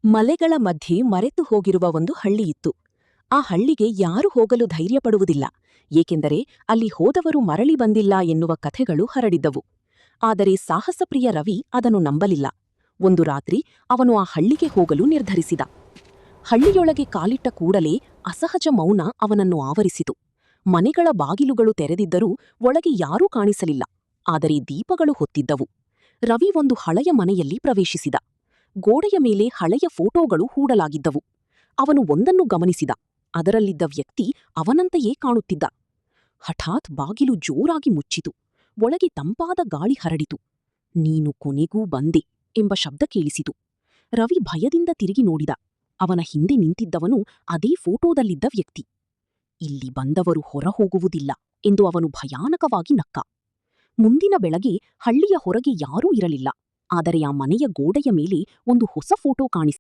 ಮಲೆಗಳ ಮಧ್ಯೆ ಮರೆತು ಹೋಗಿರುವ ಒಂದು ಹಳ್ಳಿಯಿತ್ತು. ಆ ಹಳ್ಳಿಗೆ ಯಾರೂ ಹೋಗಲು ಧೈರ್ಯಪಡುವುದಿಲ್ಲ, ಏಕೆಂದರೆ ಅಲ್ಲಿ ಹೋದವರು ಮರಳಿ ಬಂದಿಲ್ಲ ಎನ್ನುವ ಕಥೆಗಳು ಹರಡಿದ್ದವು. ಆದರೆ ಸಾಹಸಪ್ರಿಯ ರವಿ ಅದನ್ನು ನಂಬಲಿಲ್ಲ. ಒಂದು ರಾತ್ರಿ ಅವನು ಆ ಹಳ್ಳಿಗೆ ಹೋಗಲು ನಿರ್ಧರಿಸಿದ. ಹಳ್ಳಿಯೊಳಗೆ ಕಾಲಿಟ್ಟ ಕೂಡಲೇ ಅಸಹಜ ಮೌನ ಅವನನ್ನು ಆವರಿಸಿತು. ಮನೆಗಳ ಬಾಗಿಲುಗಳು ತೆರೆದಿದ್ದರೂ ಒಳಗೆ ಯಾರೂ ಕಾಣಿಸಲಿಲ್ಲ, ಆದರೆ ದೀಪಗಳು ಹೊತ್ತಿದ್ದವು. ರವಿ ಒಂದು ಹಳೆಯ ಮನೆಯಲ್ಲಿ ಪ್ರವೇಶಿಸಿದ. ಗೋಡೆಯ ಮೇಲೆ ಹಳೆಯ ಫೋಟೋಗಳು ಹೂಡಲಾಗಿದ್ದವು. ಅವನು ಒಂದನ್ನು ಗಮನಿಸಿದ. ಅದರಲ್ಲಿದ್ದ ವ್ಯಕ್ತಿ ಅವನಂತೆಯೇ ಕಾಣುತ್ತಿದ್ದ. ಹಠಾತ್ ಬಾಗಿಲು ಜೋರಾಗಿ ಮುಚ್ಚಿತು. ಒಳಗೆ ತಂಪಾದ ಗಾಳಿ ಹರಡಿತು. ನೀನು ಕೊನೆಗೂ ಬಂದೆ ಎಂಬ ಶಬ್ದ ಕೇಳಿಸಿತು. ರವಿ ಭಯದಿಂದ ತಿರುಗಿ ನೋಡಿದ. ಅವನ ಹಿಂದೆ ನಿಂತಿದ್ದವನು ಅದೇ ಫೋಟೋದಲ್ಲಿದ್ದ ವ್ಯಕ್ತಿ. ಇಲ್ಲಿ ಬಂದವರು ಹೊರಹೋಗುವುದಿಲ್ಲ ಎಂದು ಅವನು ಭಯಾನಕವಾಗಿ ನಕ್ಕ. ಮುಂದಿನ ಬೆಳಗ್ಗೆ ಹಳ್ಳಿಯ ಹೊರಗೆ ಯಾರೂ ಇರಲಿಲ್ಲ, ಆದರೆ ಆ ಮನೆಯ ಗೋಡೆಯ ಮೇಲೆ ಒಂದು ಹೊಸ ಫೋಟೋ ಕಾಣಿಸಿತು.